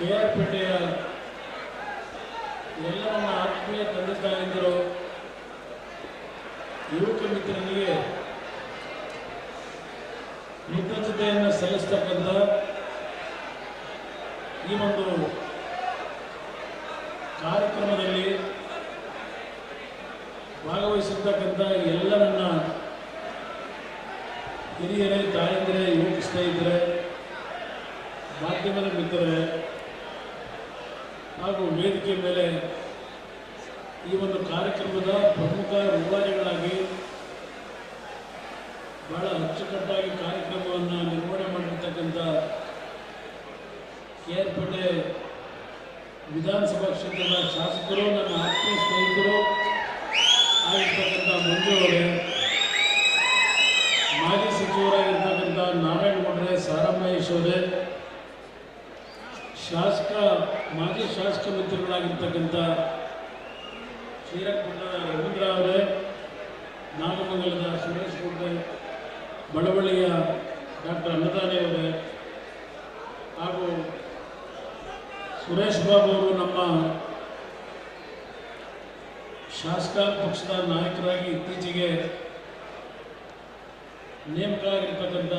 KR ಪೇಟೆಯ ಎಲ್ಲ ನನ್ನ ಆತ್ಮೀಯ ತಂದೆ ತಾಯಂದಿರು, ಯುವಕ ಮಿತ್ರರಿಗೆ ಕೃತಜ್ಞತೆಯನ್ನು ಸಲ್ಲಿಸ್ತಕ್ಕಂಥ ಈ ಒಂದು ಕಾರ್ಯಕ್ರಮದಲ್ಲಿ ಭಾಗವಹಿಸಿರ್ತಕ್ಕಂಥ ಎಲ್ಲ ನನ್ನ ಹಿರಿಯರೇ, ತಾಯಂದಿರೇ, ಯುವಕ ಸ್ನೇಹಿತರೆ, ಮಾಧ್ಯಮದ ಮಿತ್ರರೇ ಹಾಗೂ ವೇದಿಕೆ ಮೇಲೆ ಈ ಒಂದು ಕಾರ್ಯಕ್ರಮದ ಪ್ರಮುಖ ರೂವಾರಿಗಳಾಗಿ ಬಹಳ ಅಚ್ಚುಕಟ್ಟಾಗಿ ಕಾರ್ಯಕ್ರಮವನ್ನು ನಿರ್ವಹಣೆ ಮಾಡಿರ್ತಕ್ಕಂಥ KR ಪೇಟೆ ವಿಧಾನಸಭಾ ಕ್ಷೇತ್ರದ ಶಾಸಕರು, ನನ್ನ ಆತ್ಮೀಯ ಸ್ನೇಹಿತರು ಆಗಿರ್ತಕ್ಕಂಥ ಮಂಜು ಅವರೇ, ಮಾಜಿ ಸಚಿವರಾಗಿರ್ತಕ್ಕಂಥ ನಾರಾಯಣಗೌಡರೇ, ಸಾರಾಮಹೇಶ್ ಅವರೇ, ಮಾಜಿ ಶಾಸಕ ಮಿತ್ರಗಳಾಗಿರ್ತಕ್ಕಂಥ ಶ್ರೀರಂಗಪಟ್ಟಣದ ರವೀಂದ್ರ ಅವರೇ, ನಾಗಮಂಗಲದ ಸುರೇಶ್ ಗೌಡ್ರೆ, ಬಡವಳ್ಳಿಯ ಡಾಕ್ಟರ್ ಅನ್ನದಾನಿ ಅವರೇ ಹಾಗೂ ಸುರೇಶ್ ಬಾಬು ಅವರು ನಮ್ಮ ಶಾಸಕಾಂಗ ಪಕ್ಷದ ನಾಯಕರಾಗಿ ಇತ್ತೀಚೆಗೆ ನೇಮಕರಾಗಿರ್ತಕ್ಕಂಥ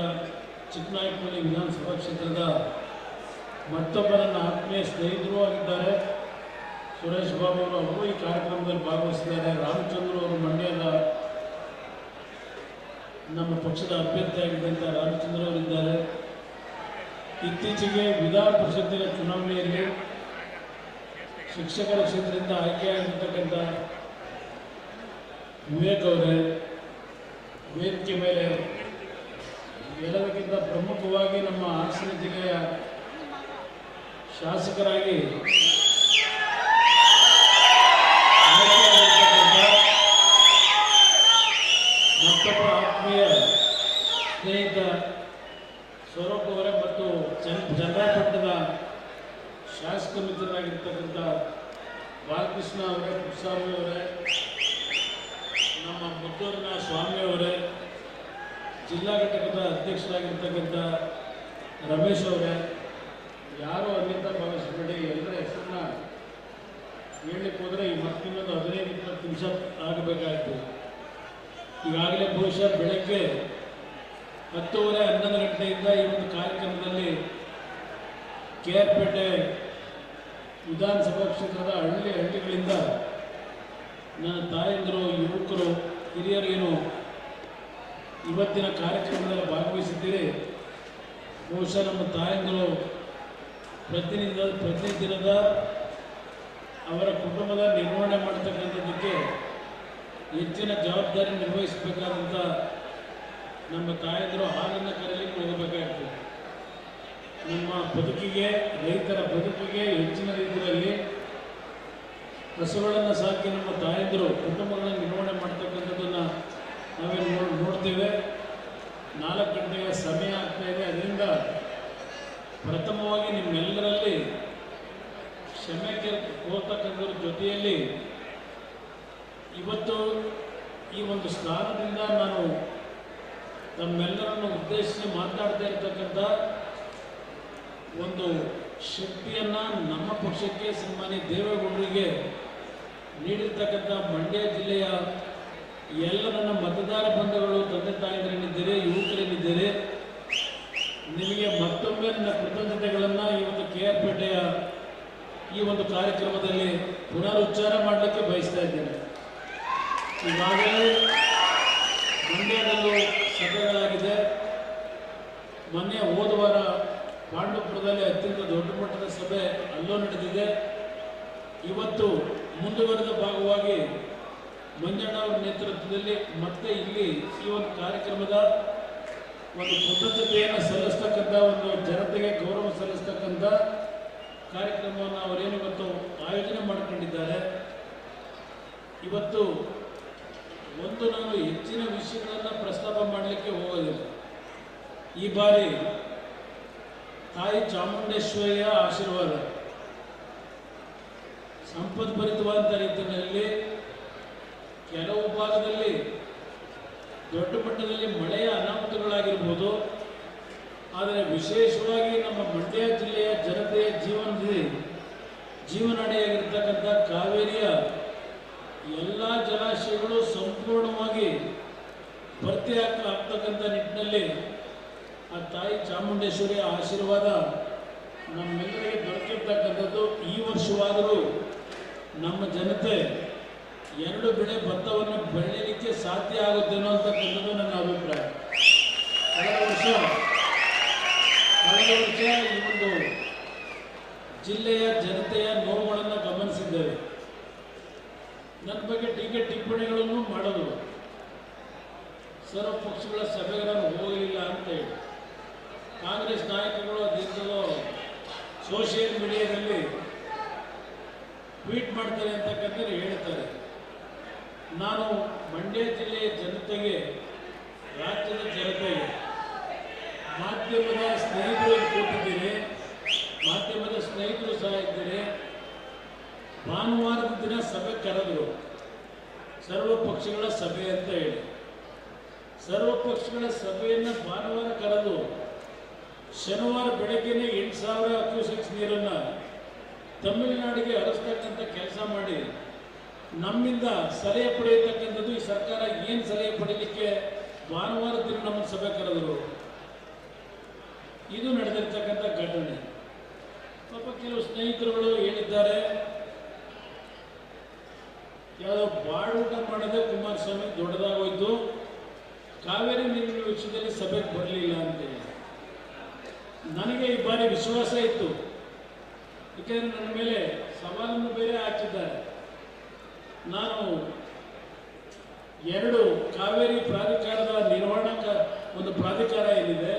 ಚಿಕ್ಕನಾಯಕನಹಳ್ಳಿ ವಿಧಾನಸಭಾ ಕ್ಷೇತ್ರದ ಮತ್ತೊಬ್ಬ ನನ್ನ ಆತ್ಮೀಯ ಸ್ನೇಹಿತರು ಆಗಿದ್ದಾರೆ ಸುರೇಶ್ ಬಾಬು ಅವರು ಈ ಕಾರ್ಯಕ್ರಮದಲ್ಲಿ ಭಾಗವಹಿಸಿದ್ದಾರೆ. ರಾಮಚಂದ್ರ ಅವರು ಮಂಡ್ಯದ ನಮ್ಮ ಪಕ್ಷದ ಅಭ್ಯರ್ಥಿಯಾಗಿದ್ದಂಥ ರಾಮಚಂದ್ರ ಅವರಿದ್ದಾರೆ. ಇತ್ತೀಚೆಗೆ ವಿಧಾನ ಪರಿಷತ್ತಿನ ಚುನಾವಣೆಯಲ್ಲಿ ಶಿಕ್ಷಕರ ಕ್ಷೇತ್ರದಿಂದ ಆಯ್ಕೆಯಾಗಿರ್ತಕ್ಕಂಥ ವಿವೇಕ್ ಅವರೇ, ವೇದಿಕೆ ಮೇಲೆ ಎಲ್ಲದಕ್ಕಿಂತ ಪ್ರಮುಖವಾಗಿ ನಮ್ಮ ಹಾಸನ ಜಿಲ್ಲೆಯ ಶಾಸಕರಾಗಿ ಮತ್ತೊಬ್ಬ ಆತ್ಮೀಯ ಸ್ನೇಹಿತ ಸ್ವರೂಪ್ ಅವರೇ ಮತ್ತು ಚನ್ನರಾಯಪಟ್ಟಣದ ಶಾಸಕ ಮಿತ್ರರಾಗಿರ್ತಕ್ಕಂಥ ಬಾಲಕೃಷ್ಣ ಅವರೇ, ಪುಟ್ಟಸ್ವಾಮಿ ಅವರೇ, ನಮ್ಮ ಮುದ್ದೂರಿನ ಸ್ವಾಮಿ ಅವರೇ, ಜಿಲ್ಲಾ ಘಟಕದ ಅಧ್ಯಕ್ಷರಾಗಿರ್ತಕ್ಕಂಥ ರಮೇಶ್ ಅವರೇ, ಯಾರೂ ಅನ್ಯತಾ ಭಾವಿಸಬೇಡಿ, ಎಲ್ಲರ ಹೆಸರನ್ನ ಹೇಳಲಿಕ್ಕೆ ಹೋದರೆ ಈ ಮತ್ತಿನ್ನೊಂದು 15-20 ನಿಮಿಷ ಆಗಬೇಕಾಯಿತು. ಈಗಾಗಲೇ ಬಹುಶಃ ಬೆಳಗ್ಗೆ 10:30-11 ಗಂಟೆಯಿಂದ ಈ ಒಂದು ಕಾರ್ಯಕ್ರಮದಲ್ಲಿ KR ಪೇಟೆ ವಿಧಾನಸಭಾ ಕ್ಷೇತ್ರದ ಹಳ್ಳಿಗಳಿಂದ ನನ್ನ ತಾಯಂದಿರು, ಯುವಕರು, ಹಿರಿಯರೇನು ಇವತ್ತಿನ ಕಾರ್ಯಕ್ರಮದಲ್ಲಿ ಭಾಗವಹಿಸಿದ್ದೀರಿ. ಬಹುಶಃ ನಮ್ಮ ತಾಯಂದಿರು ಪ್ರತಿದಿನದ ಅವರ ಕುಟುಂಬದ ನಿರ್ವಹಣೆ ಮಾಡ್ತಕ್ಕಂಥದ್ದಕ್ಕೆ ಹೆಚ್ಚಿನ ಜವಾಬ್ದಾರಿ ನಿರ್ವಹಿಸಬೇಕಾದಂಥ ನಮ್ಮ ತಾಯಂದಿರು ಹಾಲನ್ನು ಕರೆಯಲಿಕ್ಕೆ ಹೋಗಬೇಕಾಗ್ತದೆ. ನಮ್ಮ ಬದುಕಿಗೆ, ರೈತರ ಬದುಕಿಗೆ ಹೆಚ್ಚಿನ ರೀತಿಯಲ್ಲಿ ಹಸುಗಳನ್ನು ಸಾಕಿ ನಮ್ಮ ತಾಯಂದಿರು ಕುಟುಂಬಗಳನ್ನು ನಿರ್ವಹಣೆ ಮಾಡ್ತಕ್ಕಂಥದ್ದನ್ನು ನಾವೇ ನೋಡ್ತೇವೆ. 4 ಗಂಟೆಯ ಸಮಯ ಆಗ್ತಾಯಿದೆ. ಅದರಿಂದ ಪ್ರಥಮವಾಗಿ ನಿಮ್ಮೆಲ್ಲರಲ್ಲಿ ಕ್ಷಮೆ ಕೋರ್ತಕ್ಕಂಥವ್ರ ಜೊತೆಯಲ್ಲಿ ಇವತ್ತು ಈ ಒಂದು ಸ್ಥಾನದಿಂದ ನಾನು ತಮ್ಮೆಲ್ಲರನ್ನು ಉದ್ದೇಶಿಸಿ ಮಾತನಾಡ್ತಾ ಇರ್ತಕ್ಕಂಥ ಒಂದು ಶಕ್ತಿಯನ್ನು ನಮ್ಮ ಪಕ್ಷಕ್ಕೆ ಸನ್ಮಾನ್ಯ ದೇವೇಗೌಡರಿಗೆ ನೀಡಿರ್ತಕ್ಕಂಥ ಮಂಡ್ಯ ಜಿಲ್ಲೆಯ ಎಲ್ಲ ನನ್ನ ಮತದಾರ ಬಂಧುಗಳು, ತಂದೆ ತಾಯಿಗಳೇನಿದ್ದೀರಿ, ಯುವಕರೇನಿದ್ದೀರಿ, ನಿಮಗೆ ಮತ್ತೊಮ್ಮೆ ನನ್ನ ಕೃತಜ್ಞತೆಗಳನ್ನು ಈ ಒಂದು KR ಪೇಟೆಯ ಈ ಒಂದು ಕಾರ್ಯಕ್ರಮದಲ್ಲಿ ಪುನರುಚ್ಚಾರ ಮಾಡಲಿಕ್ಕೆ ಬಯಸ್ತಾ ಇದ್ದೇನೆ. ಈಗಾಗಲೇ ಮಂಡ್ಯದಲ್ಲೂ ಸಭೆಗಳಾಗಿದೆ. ಮೊನ್ನೆ ಹೋದ ವಾರ ಪಾಂಡವಪುರದಲ್ಲಿ ಅತ್ಯಂತ ದೊಡ್ಡ ಮಟ್ಟದ ಸಭೆ ಅಲ್ಲೂ ನಡೆದಿದೆ. ಇವತ್ತು ಮುಂದುವರೆದ ಭಾಗವಾಗಿ ಮಂಜಣ್ಣ ಅವರ ನೇತೃತ್ವದಲ್ಲಿ ಮತ್ತೆ ಇಲ್ಲಿ ಈ ಒಂದು ಕಾರ್ಯಕ್ರಮದ ಒಂದು ಕೃತಜ್ಞತೆಯನ್ನು ಸಲ್ಲಿಸ್ತಕ್ಕಂಥ, ಒಂದು ಜನತೆಗೆ ಗೌರವ ಸಲ್ಲಿಸ್ತಕ್ಕಂಥ ಕಾರ್ಯಕ್ರಮವನ್ನು ಅವರೇನು ಇವತ್ತು ಆಯೋಜನೆ ಮಾಡಿಕೊಂಡಿದ್ದಾರೆ. ಇವತ್ತು ನಾನು ಹೆಚ್ಚಿನ ವಿಷಯಗಳನ್ನು ಪ್ರಸ್ತಾಪ ಮಾಡಲಿಕ್ಕೆ ಹೋಗೋದಿಲ್ಲ. ಈ ಬಾರಿ ತಾಯಿ ಚಾಮುಂಡೇಶ್ವರಿಯ ಆಶೀರ್ವಾದ ಸಂಪದ್ಭರಿತವಾದ ರೀತಿಯಲ್ಲಿ ಕೆಲವು ಭಾಗದಲ್ಲಿ ದೊಡ್ಡ ಮಟ್ಟದಲ್ಲಿ ಮಳೆಯ ಅನಾಹುತಗಳಾಗಿರ್ಬೋದು. ಆದರೆ ವಿಶೇಷವಾಗಿ ನಮ್ಮ ಮಂಡ್ಯ ಜಿಲ್ಲೆಯ ಜನತೆಯ ಜೀವನದಲ್ಲಿ ರಾಜ್ಯದಲ್ಲಿ ಜೀವನಾಡಿಯಾಗಿರ್ತಕ್ಕಂಥ ಕಾವೇರಿಯ ಎಲ್ಲ ಜಲಾಶಯಗಳು ಸಂಪೂರ್ಣವಾಗಿ ಭರ್ತಿ ಆಗ್ತಕ್ಕಂಥ ನಿಟ್ಟಿನಲ್ಲಿ ಆ ತಾಯಿ ಚಾಮುಂಡೇಶ್ವರಿಯ ಆಶೀರ್ವಾದ ನಮ್ಮೆಲ್ಲರಿಗೆ ದೊರಕಿರ್ತಕ್ಕಂಥದ್ದು. ಈ ವರ್ಷವಾದರೂ ನಮ್ಮ ಜನತೆ 2 ಬೆಳೆ ಭತ್ತವನ್ನು ಬೆಳೆಯಲಿಕ್ಕೆ ಸಾಧ್ಯ ಆಗುತ್ತೆ ಅನ್ನೋಂಥಕ್ಕಂಥದ್ದು ನನ್ನ ಅಭಿಪ್ರಾಯ. ಕಳೆದ ವರ್ಷ ಈ ಒಂದು ಜಿಲ್ಲೆಯ ಜನತೆಯ ನೋವುಗಳನ್ನು ಗಮನಿಸಿದ್ದೇವೆ. ನನ್ನ ಬಗ್ಗೆ ಟೀಕೆ ಟಿಪ್ಪಣಿಗಳನ್ನು ಮಾಡೋದು, ಸರ್ವ ಪಕ್ಷಗಳ ಸಭೆಗೆ ನಾನು ಹೋಗಲಿಲ್ಲ ಅಂತ ಹೇಳಿ ಕಾಂಗ್ರೆಸ್ ನಾಯಕರು ಅದಿದ್ದೋ ಸೋಷಿಯಲ್ ಮೀಡಿಯಾದಲ್ಲಿ ಟ್ವೀಟ್ ಮಾಡ್ತಾರೆ ಅಂತಕ್ಕಂಥದ್ದು ಹೇಳ್ತಾರೆ. ನಾನು ಮಂಡ್ಯ ಜಿಲ್ಲೆಯ ಜನತೆಗೆ, ರಾಜ್ಯದ ಜನತೆಗೆ, ಮಾಧ್ಯಮದ ಸ್ನೇಹಿತರು ಕೂತಿದ್ದೀನಿ, ಮಾಧ್ಯಮದ ಸ್ನೇಹಿತರು ಸಹ ಇದ್ದಾರೆ. ಭಾನುವಾರದ ದಿನ ಸಭೆ ಕರೆದರು, ಸರ್ವ ಪಕ್ಷಗಳ ಸಭೆ ಅಂತ ಹೇಳಿ. ಸರ್ವ ಪಕ್ಷಗಳ ಸಭೆಯನ್ನು ಭಾನುವಾರ ಕರೆದು ಶನಿವಾರ ಬೆಳಗ್ಗೆನೇ 8,000 ಕ್ಯೂಸೆಕ್ಸ್ ನೀರನ್ನು ತಮಿಳುನಾಡಿಗೆ ಹರಿಸ್ತಕ್ಕಂಥ ಕೆಲಸ ಮಾಡಿ ನಮ್ಮಿಂದ ಸಲಹೆ ಪಡೆಯತಕ್ಕಂಥದ್ದು. ಈ ಸರ್ಕಾರ ಏನು ಸಲಹೆ ಪಡೀಲಿಕ್ಕೆ ಭಾನುವಾರ ದಿನ ನಮ್ಮ ಸಭೆ ಕರೆದರು. ಇದು ನಡೆದಿರ್ತಕ್ಕಂಥ ಘಟನೆ. ಪಾಪ ಕೆಲವು ಸ್ನೇಹಿತರುಗಳು ಹೇಳಿದ್ದಾರೆ, ಯಾವುದೋ ಬಾಡೂಟ ಮಾಡದೆ ಕುಮಾರಸ್ವಾಮಿ ದೊಡ್ಡದಾಗೋಯ್ತು, ಕಾವೇರಿ ನೀರಿನ ವಿಷಯದಲ್ಲಿ ಸಭೆಗೆ ಬರಲಿಲ್ಲ ಅಂತೇಳಿ. ನನಗೆ ಈ ಬಾರಿ ವಿಶ್ವಾಸ ಇತ್ತು, ಏಕೆಂದರೆ ನನ್ನ ಮೇಲೆ ಸವಾಲನ್ನು ಬೇರೆ ಹಾಕಿದ್ದಾರೆ. ನಾನು 2 ಕಾವೇರಿ ಪ್ರಾಧಿಕಾರದ ನಿರ್ವಹಣಾ ಒಂದು ಪ್ರಾಧಿಕಾರ ಏನಿದೆ,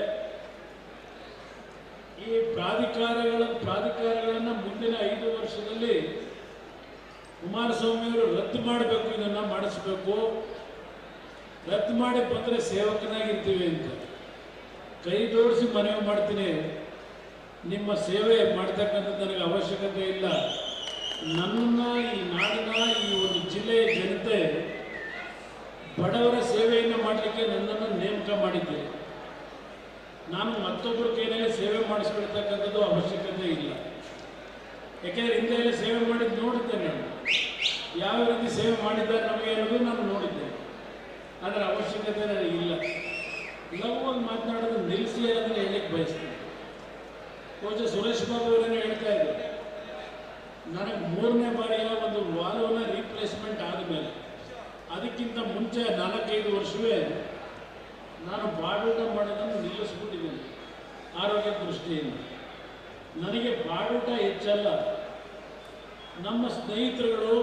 ಈ ಪ್ರಾಧಿಕಾರಗಳನ್ನು ಮುಂದಿನ 5 ವರ್ಷದಲ್ಲಿ ಕುಮಾರಸ್ವಾಮಿಯವರು ರದ್ದು ಮಾಡಬೇಕು, ಇದನ್ನು ಮಾಡಿಸಬೇಕು. ರದ್ದು ಮಾಡಿ ಬಂದರೆ ಸೇವಕನಾಗಿರ್ತೀವಿ ಅಂತ ಕೈ ಜೋಡಿಸಿ ಮನವಿ ಮಾಡ್ತೀನಿ. ನಿಮ್ಮ ಸೇವೆ ಮಾಡ್ತಕ್ಕಂಥದ್ದು ನನಗೆ ಅವಶ್ಯಕತೆ ಇಲ್ಲ. ನನ್ನನ್ನು ಈ ನಾಡಿನ ಈ ಒಂದು ಜಿಲ್ಲೆಯ ಜನತೆ ಬಡವರ ಸೇವೆಯನ್ನು ಮಾಡಲಿಕ್ಕೆ ನನ್ನನ್ನು ನೇಮಕ ಮಾಡಿದ್ದೇನೆ. ನಾನು ಮತ್ತೊಬ್ಬರ ಕೈಯಲ್ಲಿ ಸೇವೆ ಮಾಡಿಸ್ಕೊಳ್ತಕ್ಕಂಥದ್ದು ಅವಶ್ಯಕತೆ ಇಲ್ಲ. ಯಾಕೆಂದರೆ ಹಿಂದೆ ಸೇವೆ ಮಾಡಿದ್ದು ನೋಡಿದ್ದೇನೆ, ನಾನು ಯಾವ ರೀತಿ ಸೇವೆ ಮಾಡಿದ್ದಾರೆ ನಮಗೆ ಅನ್ನೋದು ನಾನು ನೋಡಿದ್ದೇನೆ. ಅದರ ಅವಶ್ಯಕತೆ ನನಗಿಲ್ಲ. ಲಘುವಾಗಿ ಮಾತನಾಡೋದು ನಿಲ್ಲಿಸಿ ಅನ್ನೋದನ್ನು ಹೇಳಲಿಕ್ಕೆ ಬಯಸ್ತೀನಿ. ಬಹುಶಃ ಸುರೇಶ್ ಬಾಬು ಅವರೇನೋ ಹೇಳ್ತಾ ಇದ್ದಾರೆ, ನನಗೆ 3ನೇ ಬಾರಿಯ ಒಂದು ವಾಲ್ವನ್ನ ರೀಪ್ಲೇಸ್ಮೆಂಟ್ ಆದಮೇಲೆ, ಅದಕ್ಕಿಂತ ಮುಂಚೆ 4-5 ವರ್ಷವೇ ನಾನು ಬಾಡೂಟ ಮಾಡೋದನ್ನು ನಿಲ್ಲಿಸ್ಬಿಟ್ಟಿದ್ದೀನಿ ಆರೋಗ್ಯ ದೃಷ್ಟಿಯಿಂದ. ನನಗೆ ಬಾಡೂಟ ಹೆಚ್ಚಲ್ಲ. ನಮ್ಮ ಸ್ನೇಹಿತರುಗಳು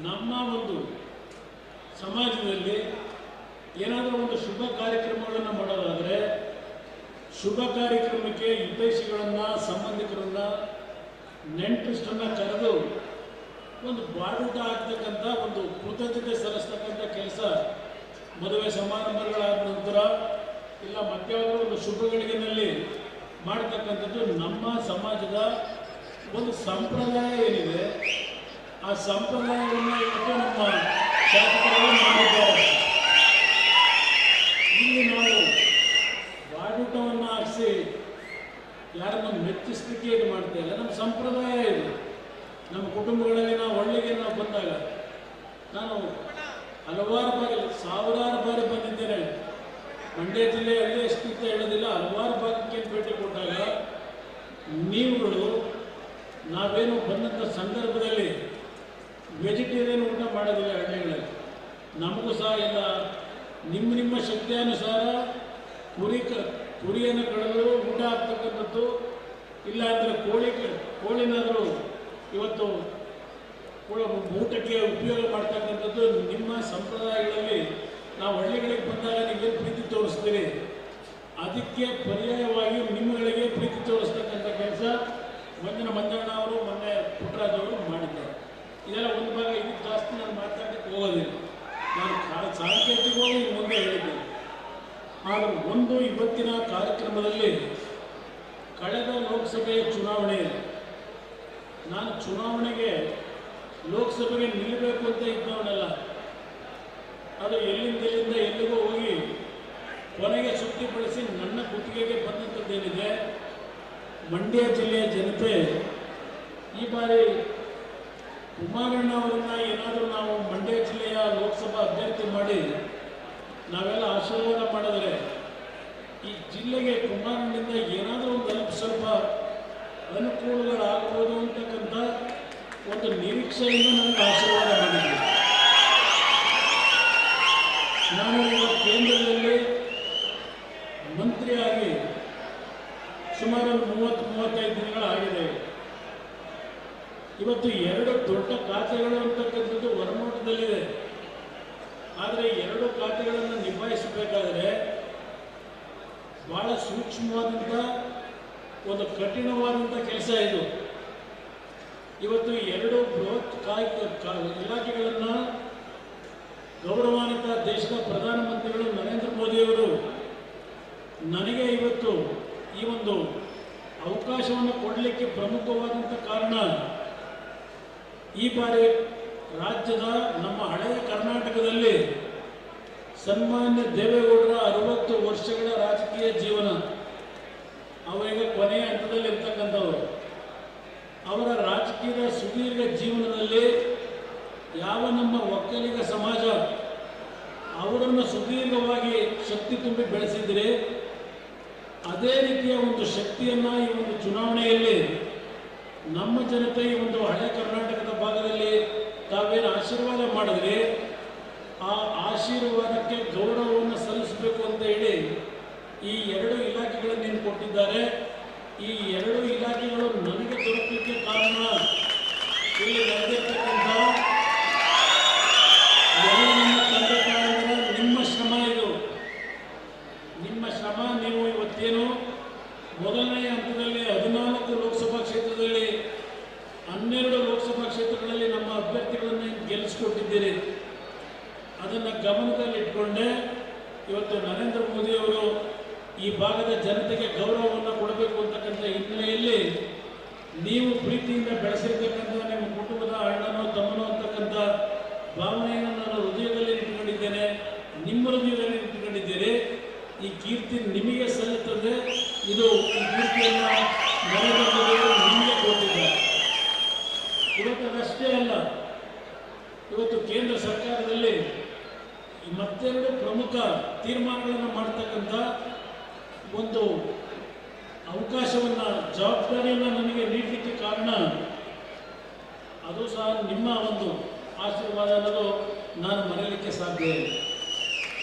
ನಮ್ಮ ಒಂದು ಸಮಾಜದಲ್ಲಿ ಏನಾದರೂ ಒಂದು ಶುಭ ಕಾರ್ಯಕ್ರಮಗಳನ್ನು ಮಾಡೋದಾದರೆ, ಶುಭ ಕಾರ್ಯಕ್ರಮಕ್ಕೆ ಹಿತೈಷಿಗಳನ್ನು, ಸಂಬಂಧಿಕರನ್ನು, ನೆಂಟರಿಷ್ಟನ್ನು ಕರೆದು ಒಂದು ಬಾಡೂಟ ಆಗ್ತಕ್ಕಂಥ ಒಂದು ಕೃತಜ್ಞತೆ ಸಲ್ಲಿಸ್ತಕ್ಕಂಥ ಕೆಲಸ ಮದುವೆ ಸಮಾರಂಭಗಳಾದ ನಂತರ ಇಲ್ಲ ಮತ್ಯಾವುದೋ ಒಂದು ಶುಭಗಳಿಗೆನಲ್ಲಿ ಮಾಡ್ತಕ್ಕಂಥದ್ದು ನಮ್ಮ ಸಮಾಜದ ಒಂದು ಸಂಪ್ರದಾಯ ಏನಿದೆ. ಆ ಸಂಪ್ರದಾಯವನ್ನು ಇವತ್ತು ನಮ್ಮ ಶಾಸಕರು ಮಾಡಿದ್ದಾರೆ. ಇಲ್ಲಿ ನಾವು ಬಾಡೂಟವನ್ನು ಹಾಕಿಸಿ ಯಾರನ್ನು ಮೆಚ್ಚಿಸಲಿಕ್ಕೆ ಇದು ಮಾಡ್ತಾ ಇಲ್ಲ. ನಮ್ಮ ಸಂಪ್ರದಾಯ ಇದು. ನಮ್ಮ ಕುಟುಂಬಗಳಲ್ಲಿ ನಾವು ಹಳ್ಳಿಗೆ ನಾವು ಬಂದಾಗ ನಾನು ಹಲವಾರು ಬಾರಿ, ಸಾವಿರಾರು ಬಾರಿ ಬಂದಿದ್ದೇನೆ. ಮಂಡ್ಯ ಜಿಲ್ಲೆಯಲ್ಲಿ ಎಷ್ಟಿಂತ ಹೇಳೋದಿಲ್ಲ, ಹಲವಾರು ಭಾಗಕ್ಕೆ ಭೇಟಿ ಕೊಟ್ಟಾಗ ನೀವುಗಳು ನಾವೇನು ಬಂದಂಥ ಸಂದರ್ಭದಲ್ಲಿ ವೆಜಿಟೇರಿಯನ್ ಊಟ ಮಾಡೋದಿಲ್ಲ ಹಳ್ಳಿಗಳಲ್ಲಿ. ನಮಗೂ ಸಹ ಇಲ್ಲ, ನಿಮ್ಮ ಶಕ್ತಿಯಾನುಸಾರ ಕುರಿಯನ್ನು ಕಳೆದು ಊಟ ಆಗ್ತಕ್ಕಂಥದ್ದು, ಇಲ್ಲಾಂದರೆ ಕೋಳಿನಾದರೂ ಇವತ್ತು ಊಟಕ್ಕೆ ಉಪಯೋಗ ಮಾಡ್ತಕ್ಕಂಥದ್ದು ನಿಮ್ಮ ಸಂಪ್ರದಾಯಗಳಲ್ಲಿ. ನಾವು ಹಳ್ಳಿಗಳಿಗೆ ಬಂದಾಗ ನೀವೇನು ಪ್ರೀತಿ ತೋರಿಸ್ತೀರಿ, ಅದಕ್ಕೆ ಪರ್ಯಾಯವಾಗಿ ನಿಮ್ಮಗಳಿಗೆ ಪ್ರೀತಿ ತೋರಿಸ್ತಕ್ಕಂಥ ಕೆಲಸ ಮಂಜಣ್ಣ ಅವರು, ಮೊನ್ನೆ ಪುಟ್ಟರಾಜ್ ಅವರು ಮಾಡಿದ್ದಾರೆ. ಇದೆಲ್ಲ ಒಂದು ಭಾಗ. ಇದಕ್ಕೆ ಜಾಸ್ತಿ ನಾನು ಮಾತಾಡಲಿಕ್ಕೆ ಹೋಗೋದಿಲ್ಲ. ನಾನು ಸಾಂಕೇತಿಕವಾಗಿ ಮುಂದೆ ಹೇಳಿದ್ದೇನೆ. ಆದರೆ ಒಂದು ಇವತ್ತಿನ ಕಾರ್ಯಕ್ರಮದಲ್ಲಿ ಕಳೆದ ಲೋಕಸಭೆಯ ಚುನಾವಣೆಯಲ್ಲಿ ನಾನು ಚುನಾವಣೆಗೆ ಲೋಕಸಭೆಗೆ ನಿಲ್ಲಬೇಕು ಅಂತ ಇದ್ದವನಲ್ಲ. ಅದು ಎಲ್ಲಿಂದ ಎಲ್ಲಿಗೂ ಹೋಗಿ ಕೊನೆಗೆ ಸುದ್ದಿ ಬಳಸಿ ನನ್ನ ಗುತ್ತಿಗೆಗೆ ಬಂದಂಥದ್ದೇನಿದೆ ಮಂಡ್ಯ ಜಿಲ್ಲೆಯ ಜನತೆ ಈ ಬಾರಿ ಕುಮಾರಣ್ಣ ಅವರನ್ನ ಏನಾದರೂ ನಾವು ಮಂಡ್ಯ ಜಿಲ್ಲೆಯ ಲೋಕಸಭಾ ಅಭ್ಯರ್ಥಿ ಮಾಡಿ ನಾವೆಲ್ಲ ಆಶೀರ್ವಾದ ಮಾಡಿದರೆ ಈ ಜಿಲ್ಲೆಗೆ ಕುಮಾರಣ್ಣನಿಂದ ಏನಾದರೂ ಒಂದು ಅಲ್ಪ ಸ್ವಲ್ಪ ಅನುಕೂಲಗಳಾಗ್ಬೋದು ಅಂತಕ್ಕಂಥ ಒಂದು ನಿರೀಕ್ಷೆಯಿಂದ ನನಗೆ ಆಶೀರ್ವಾದ ಮಾಡಿದ್ದೆ. ನಾನು ಇವಾಗ ಕೇಂದ್ರದಲ್ಲಿ ಮಂತ್ರಿಯಾಗಿ ಸುಮಾರು 30-35 ದಿನಗಳಾಗಿದೆ. ಇವತ್ತು 2 ದೊಡ್ಡ ಖಾತೆಗಳು ಅಂತಕ್ಕಂಥದ್ದು ಹೊರನೋಟದಲ್ಲಿದೆ. ಆದರೆ 2 ಖಾತೆಗಳನ್ನು ನಿಭಾಯಿಸಬೇಕಾದರೆ ಬಹಳ ಸೂಕ್ಷ್ಮವಾದಂಥ ಒಂದು ಕಠಿಣವಾದಂಥ ಕೆಲಸ ಇದು. ಇವತ್ತು 2 ಬೃಹತ್ ಇಲಾಖೆಗಳನ್ನು ಗೌರವಾನ್ವಿತ ದೇಶದ ಪ್ರಧಾನಮಂತ್ರಿಗಳು ನರೇಂದ್ರ ಮೋದಿಯವರು ನನಗೆ ಇವತ್ತು ಈ ಒಂದು ಅವಕಾಶವನ್ನು ಕೊಡಲಿಕ್ಕೆ ಪ್ರಮುಖವಾದಂಥ ಕಾರಣ, ಈ ಬಾರಿ ರಾಜ್ಯದ ನಮ್ಮ ಹಳೆಯ ಕರ್ನಾಟಕದಲ್ಲಿ ಸನ್ಮಾನ್ಯ ದೇವೇಗೌಡರ 60 ವರ್ಷಗಳ ರಾಜಕೀಯ ಜೀವನ, ಅವರಿಗೆ ಕೊನೆಯ ಹಂತದಲ್ಲಿ ಇರ್ತಕ್ಕಂಥವರು. ಅವರ ರಾಜಕೀಯದ ಸುದೀರ್ಘ ಜೀವನದಲ್ಲಿ ಯಾವ ನಮ್ಮ ಒಕ್ಕಲಿಗ ಸಮಾಜ ಅವರನ್ನು ಸುದೀರ್ಘವಾಗಿ ಶಕ್ತಿ ತುಂಬಿ ಬೆಳೆಸಿದರೆ, ಅದೇ ರೀತಿಯ ಒಂದು ಶಕ್ತಿಯನ್ನು ಈ ಒಂದು ಚುನಾವಣೆಯಲ್ಲಿ ನಮ್ಮ ಜನತೆ ಈ ಒಂದು ಹಳೆ ಕರ್ನಾಟಕದ ಭಾಗದಲ್ಲಿ ತಾವೇನು ಆಶೀರ್ವಾದ ಮಾಡಿದ್ರೆ ಆ ಆಶೀರ್ವಾದಕ್ಕೆ ಗೌರವವನ್ನು ಸಲ್ಲಿಸಬೇಕು ಅಂತ ಹೇಳಿ ಈ 2 ಇಲಾಖೆಗಳನ್ನು ಏನು ಕೊಟ್ಟಿದ್ದಾರೆ. ಈ 2 ಇಲಾಖೆಗಳು ನನಗೆ ದೊರಕಲಿಕ್ಕೆ ಕಾರಣ ಇಲ್ಲಿ ನಡೆದಿರ್ತಕ್ಕಂಥ ನನ್ನ ತಂದೆ ತಾಯಿಗಳ ನಿಮ್ಮ ಶ್ರಮ. ಇದು ನಿಮ್ಮ ಶ್ರಮ. ನೀವು ಇವತ್ತೇನು ಮೊದಲನೇ ಹಂತದಲ್ಲಿ 14 ಲೋಕಸಭಾ ಕ್ಷೇತ್ರದಲ್ಲಿ 12 ಲೋಕಸಭಾ ಕ್ಷೇತ್ರಗಳಲ್ಲಿ ನಮ್ಮ ಅಭ್ಯರ್ಥಿಗಳನ್ನು ಗೆಲ್ಲಿಸಿಕೊಟ್ಟಿದ್ದೀರಿ. ಅದನ್ನು ಗಮನದಲ್ಲಿಟ್ಕೊಂಡೆ ಇವತ್ತು ನರೇಂದ್ರ ಮೋದಿಯವರು ಈ ಭಾಗದ ಜನತೆಗೆ ಗೌರವವನ್ನು ಕೊಡಬೇಕು ಅಂತಕ್ಕಂಥ ಹಿನ್ನೆಲೆಯಲ್ಲಿ ನೀವು ಪ್ರೀತಿಯಿಂದ ಬೆಳೆಸಿರ್ತಕ್ಕಂಥ ನಿಮ್ಮ ಕುಟುಂಬದ ಅಣ್ಣನೋ ತಮ್ಮನೋ ಅಂತಕ್ಕಂಥ ಭಾವನೆಯನ್ನು ನಾನು ಹೃದಯದಲ್ಲಿ ಇಟ್ಕೊಂಡಿದ್ದೇನೆ, ನಿಮ್ಮ ಹೃದಯದಲ್ಲಿ ಇಟ್ಕೊಂಡಿದ್ದೀರಿ. ಈ ಕೀರ್ತಿ ನಿಮಗೆ ಸಲ್ಲುತ್ತದೆ. ಇದು ಈ ಕೀರ್ತಿಯನ್ನು ನರೇಂದ್ರ ಮೋದಿಯವರು ನಿಮಗೆ ಕೊಟ್ಟಿದ್ದಾರೆ. ಇವತ್ತು ಅದಷ್ಟೇ ಅಲ್ಲ, ಇವತ್ತು ಕೇಂದ್ರ ಸರ್ಕಾರದಲ್ಲಿ ಮತ್ತೆರಡು ಪ್ರಮುಖ ತೀರ್ಮಾನಗಳನ್ನು ಮಾಡ್ತಕ್ಕಂಥ ಒಂದು ಅವಕಾಶವನ್ನು, ಜವಾಬ್ದಾರಿಯನ್ನು ನನಗೆ ನೀಡಲಿಕ್ಕೆ ಕಾರಣ ಅದು ಸಹ ನಿಮ್ಮ ಒಂದು ಆಶೀರ್ವಾದ ಅನ್ನೋದು ನಾನು ಮರೆಯಲಿಕ್ಕೆ ಸಾಧ್ಯ ಇಲ್ಲ.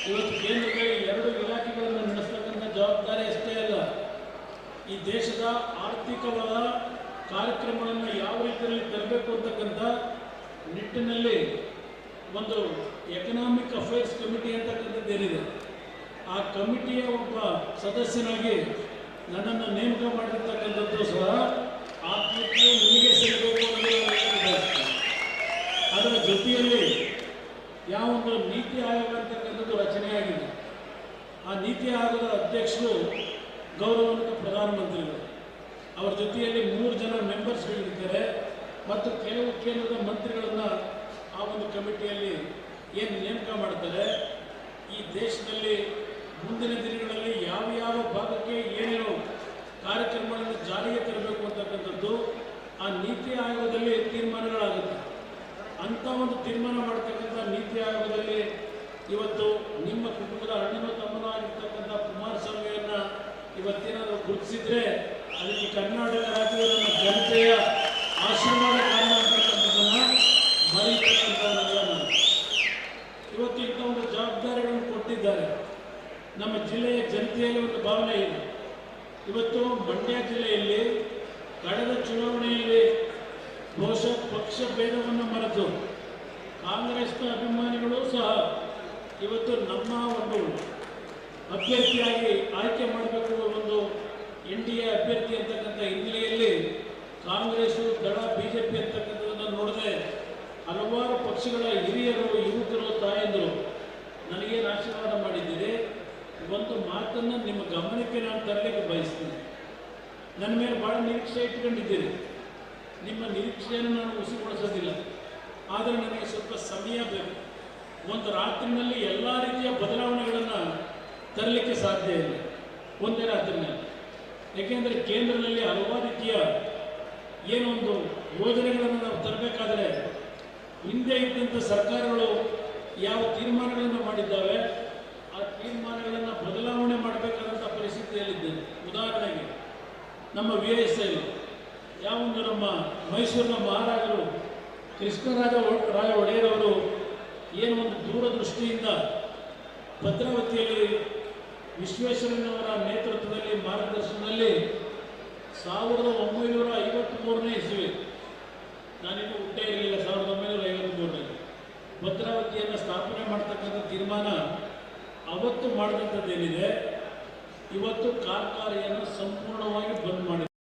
ಇವತ್ತು ಕೇಂದ್ರದಲ್ಲಿ 2 ಇಲಾಖೆಗಳನ್ನು ನಡೆಸ್ತಕ್ಕಂಥ ಜವಾಬ್ದಾರಿ ಅಷ್ಟೇ ಅಲ್ಲ, ಈ ದೇಶದ ಆರ್ಥಿಕವಾದ ಕಾರ್ಯಕ್ರಮಗಳನ್ನು ಯಾವ ರೀತಿಯಲ್ಲಿ ತರಬೇಕು ಅಂತಕ್ಕಂಥ ನಿಟ್ಟಿನಲ್ಲಿ ಒಂದು ಎಕನಾಮಿಕ್ ಅಫೇರ್ಸ್ ಕಮಿಟಿ ಅಂತಕ್ಕಂಥದ್ದು ಏನಿದೆ, ಆ ಕಮಿಟಿಯ ಒಬ್ಬ ಸದಸ್ಯನಾಗಿ ನನ್ನನ್ನು ನೇಮಕ ಮಾಡಿರ್ತಕ್ಕಂಥದ್ದು ಸಹ ಆ ಕೀರ್ತಿಯು ನಿಮಗೆ ಸಿಗಬೇಕು ಅನ್ನೋದು. ಅದರ ಜೊತೆಯಲ್ಲಿ ಯಾವೊಂದು ನೀತಿ ಆಯೋಗ ಅಂತಕ್ಕಂಥದ್ದು ರಚನೆಯಾಗಿದೆ. ಆ ನೀತಿ ಆಯೋಗದ ಅಧ್ಯಕ್ಷರು ಗೌರವಾನ್ವಿತ ಪ್ರಧಾನಮಂತ್ರಿಗಳು, ಅವರ ಜೊತೆಯಲ್ಲಿ 3 ಜನ ಮೆಂಬರ್ಸ್ಗಳಿದ್ದಾರೆ ಮತ್ತು ಕೆಲವು ಕೇಂದ್ರದ ಮಂತ್ರಿಗಳನ್ನು ಆ ಒಂದು ಕಮಿಟಿಯಲ್ಲಿ ಏನು ನೇಮಕ ಮಾಡ್ತಾರೆ. ಈ ದೇಶದಲ್ಲಿ ಮುಂದಿನ ದಿನಗಳಲ್ಲಿ ಯಾವ ಯಾವ ಭಾಗಕ್ಕೆ ಏನೇನು ಕಾರ್ಯಕ್ರಮಗಳನ್ನು ಜಾರಿಗೆ ತರಬೇಕು ಅಂತಕ್ಕಂಥದ್ದು ಆ ನೀತಿ ಆಯೋಗದಲ್ಲಿ ತೀರ್ಮಾನಗಳಾಗುತ್ತೆ. ಅಂಥ ಒಂದು ತೀರ್ಮಾನ ಮಾಡ್ತಕ್ಕಂಥ ನೀತಿ ಆಯೋಗದಲ್ಲಿ ಇವತ್ತು ನಿಮ್ಮ ಕುಟುಂಬದ ಅಣ್ಣನೋ ತಮ್ಮನೋ ಆಗಿರ್ತಕ್ಕಂಥ ಕುಮಾರಸ್ವಾಮಿಯನ್ನು ಇವತ್ತೇನಾದರೂ ಗುರುತಿಸಿದ್ರೆ ಅದಕ್ಕೆ ಕರ್ನಾಟಕ ರಾಜ್ಯದ ನಮ್ಮ ಜನತೆಯ ಆಶೀರ್ವಾದ ಕಾರಣ ಅಂತಕ್ಕಂಥದ್ದನ್ನು ಮರೀತಕ್ಕಂಥವರಲ್ಲ ನಾನು. ಇವತ್ತು ಇಂಥ ಒಂದು ಜವಾಬ್ದಾರಿಗಳನ್ನು ಕೊಟ್ಟಿದ್ದಾರೆ. ನಮ್ಮ ಜಿಲ್ಲೆಯ ಜನತೆಯಲ್ಲಿ ಒಂದು ಭಾವನೆ ಇದೆ. ಇವತ್ತು ಮಂಡ್ಯ ಜಿಲ್ಲೆಯಲ್ಲಿ ಕಳೆದ ಚುನಾವಣೆಯಲ್ಲಿ ಬಹುಶಃ ಪಕ್ಷ ಭೇದವನ್ನು ಮರೆತು ಕಾಂಗ್ರೆಸ್ನ ಅಭಿಮಾನಿಗಳು ಸಹ ಇವತ್ತು ನಮ್ಮ ಒಂದು ಅಭ್ಯರ್ಥಿಯಾಗಿ ಆಯ್ಕೆ ಮಾಡಬೇಕು, ಒಂದು NDA ಅಭ್ಯರ್ಥಿ ಅಂತಕ್ಕಂಥ ಹಿನ್ನೆಲೆಯಲ್ಲಿ ಕಾಂಗ್ರೆಸ್ಸು ದಳ BJP ಅಂತಕ್ಕಂಥದ್ದನ್ನು ನೋಡದೆ ಹಲವಾರು ಪಕ್ಷಗಳ ಹಿರಿಯರು, ಯುವಕರು, ತಾಯಂದರು ನನಗೇನು ಆಶೀರ್ವಾದ ಮಾಡಿದ್ದೀರಿ. ಒಂದು ಮಾತನ್ನು ನಿಮ್ಮ ಗಮನಕ್ಕೆ ನಾನು ತರಲಿಕ್ಕೆ ಬಯಸ್ತೀನಿ. ನನ್ನ ಮೇಲೆ ಭಾಳ ನಿರೀಕ್ಷೆ ಇಟ್ಕೊಂಡಿದ್ದೀರಿ. ನಿಮ್ಮ ನಿರೀಕ್ಷೆಯನ್ನು ನಾನು ಹುಸಿಗೊಳಿಸೋದಿಲ್ಲ. ಆದರೆ ನನಗೆ ಸ್ವಲ್ಪ ಸಮಯ ಬೇಕು. ಒಂದು ರಾತ್ರಿನಲ್ಲಿ ಎಲ್ಲ ರೀತಿಯ ಬದಲಾವಣೆಗಳನ್ನು ತರಲಿಕ್ಕೆ ಸಾಧ್ಯ ಇಲ್ಲ. ಒಂದೇ ರಾತ್ರಿನಲ್ಲಿ ಏಕೆಂದರೆ ಕೇಂದ್ರದಲ್ಲಿ ಹಲವಾರು ರೀತಿಯ ಏನೊಂದು ಯೋಜನೆಗಳನ್ನು ನಾವು ತರಬೇಕಾದರೆ ಹಿಂದೆ ಇದ್ದಂಥ ಸರ್ಕಾರಗಳು ಯಾವ ತೀರ್ಮಾನಗಳನ್ನು ಮಾಡಿದ್ದಾವೆ ಆ ತೀರ್ಮಾನಗಳನ್ನು ಬದಲಾವಣೆ ಮಾಡಬೇಕಾದಂಥ ಪರಿಸ್ಥಿತಿಯಲ್ಲಿದ್ದೇವೆ. ಉದಾಹರಣೆಗೆ ನಮ್ಮ VSL ಯಾವೊಂದು ನಮ್ಮ ಮೈಸೂರಿನ ಮಹಾರಾಜರು ಕೃಷ್ಣರಾಜ ಒಡೆಯರವರು ಏನು ಒಂದು ದೂರದೃಷ್ಟಿಯಿಂದ ಭದ್ರಾವತಿಯಲ್ಲಿ ವಿಶ್ವೇಶ್ವರಯ್ಯನವರ ನೇತೃತ್ವದಲ್ಲಿ ಮಾರ್ಗದರ್ಶನದಲ್ಲಿ 1953ನೇ ಇಸ್ವಿ, ನಾನಿನ್ನೂ ಹುಟ್ಟೇ ಇರಲಿಲ್ಲ, 1953ರಲ್ಲಿ ಭದ್ರಾವತಿಯನ್ನು ಸ್ಥಾಪನೆ ಮಾಡ್ತಕ್ಕಂಥ ತೀರ್ಮಾನ ಅವತ್ತು ಮಾಡಿದಂಥದ್ದೇನಿದೆ, ಇವತ್ತು ಕಾರ್ಖಾನೆಯನ್ನು ಸಂಪೂರ್ಣವಾಗಿ ಬಂದ್ ಮಾಡಿದೆ.